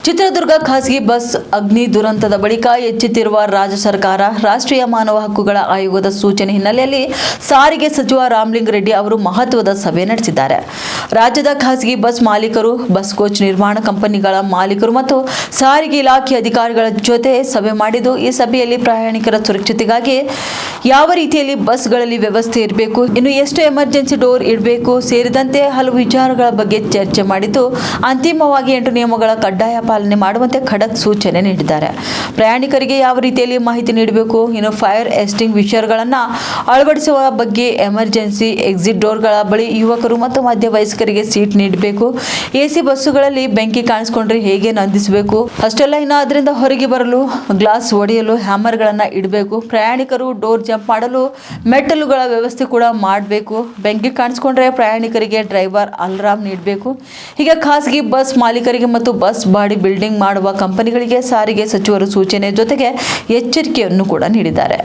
ಚಿತ್ರದುರ್ಗ ಖಾಸಗಿ ಬಸ್ ಅಗ್ನಿ ದುರಂತದ ಬಳಿಕ ಎಚ್ಚೆತ್ತಿರುವ ರಾಜ್ಯ ಸರ್ಕಾರ ರಾಷ್ಟ್ರೀಯ ಮಾನವ ಹಕ್ಕುಗಳ ಆಯೋಗದ ಸೂಚನೆ ಹಿನ್ನೆಲೆಯಲ್ಲಿ ಸಾರಿಗೆ ಸಚಿವ ರಾಮಲಿಂಗಾರೆಡ್ಡಿ ಅವರು ಮಹತ್ವದ ಸಭೆ ನಡೆಸಿದ್ದಾರೆ. ರಾಜ್ಯದ ಖಾಸಗಿ ಬಸ್ ಮಾಲೀಕರು, ಬಸ್ ಕೋಚ್ ನಿರ್ಮಾಣ ಕಂಪನಿಗಳ ಮಾಲೀಕರು ಮತ್ತು ಸಾರಿಗೆ ಇಲಾಖೆ ಅಧಿಕಾರಿಗಳ ಜೊತೆ ಸಭೆ ಮಾಡಿದ್ದು, ಈ ಸಭೆಯಲ್ಲಿ ಪ್ರಯಾಣಿಕರ ಸುರಕ್ಷತೆಗಾಗಿ ಯಾವ ರೀತಿಯಲ್ಲಿ ಬಸ್ಗಳಲ್ಲಿ ವ್ಯವಸ್ಥೆ ಇರಬೇಕು, ಇನ್ನು ಎಷ್ಟು ಎಮರ್ಜೆನ್ಸಿ ಡೋರ್ ಇಡಬೇಕು ಸೇರಿದಂತೆ ಹಲವು ವಿಚಾರಗಳ ಬಗ್ಗೆ ಚರ್ಚೆ ಮಾಡಿದ್ದು, ಅಂತಿಮವಾಗಿ 8 ನಿಯಮಗಳ ಕಡ್ಡಾಯ ಪಾಲನೆ ಮಾಡುವಂತೆ ಖಡಕ್ ಸೂಚನೆ ನೀಡಿದ್ದಾರೆ. ಪ್ರಯಾಣಿಕರಿಗೆ ಯಾವ ರೀತಿಯಲ್ಲಿ ಮಾಹಿತಿ ನೀಡಬೇಕು, ಇನ್ನು ಫೈರ್ ಎಕ್ಸ್ಟಿಂಗ್ವಿಷರ್ಗಳನ್ನು ಅಳವಡಿಸುವ ಬಗ್ಗೆ, ಎಮರ್ಜೆನ್ಸಿ ಎಕ್ಸಿಟ್ ಡೋರ್ಗಳ ಬಳಿ ಯುವಕರು ಮತ್ತು ಮಧ್ಯವಯಸ್ಕರಿಗೆ ಸೀಟ್ ನೀಡಬೇಕು, ಎಸಿ ಬಸ್ಸುಗಳಲ್ಲಿ ಬೆಂಕಿ ಕಾಣಿಸಿಕೊಂಡ್ರೆ ಹೇಗೆ ನಂದಿಸಬೇಕು, ಅಷ್ಟೆಲ್ಲ ಇನ್ನು ಅದರಿಂದ ಹೊರಗೆ ಬರಲು ಗ್ಲಾಸ್ ಒಡೆಯಲು ಹ್ಯಾಮರ್ಗಳನ್ನು ಇಡಬೇಕು, ಪ್ರಯಾಣಿಕರು ಡೋರ್ ಜಂಪ್ ಮಾಡಲು ಮೆಟ್ಟಲುಗಳ ವ್ಯವಸ್ಥೆ ಕೂಡ ಮಾಡಬೇಕು, ಬೆಂಕಿ ಕಾಣಿಸಿಕೊಂಡ್ರೆ ಪ್ರಯಾಣಿಕರಿಗೆ ಡ್ರೈವರ್ ಅಲಾರಾಮ್ ನೀಡಬೇಕು. ಹೀಗೆ ಖಾಸಗಿ ಬಸ್ ಮಾಲೀಕರಿಗೆ ಮತ್ತು ಬಸ್ ಬಾಡಿ ಬಿಲ್ಡಿಂಗ್ ಮಾಡುವ ಕಂಪನಿಗಳಿಗೆ ಸಾರಿಗೆ ಸಚಿವರು ಸೂಚನೆ ಜೊತೆಗೆ ಎಚ್ಚರಿಕೆಯನ್ನು ಕೂಡ ನೀಡಿದ್ದಾರೆ.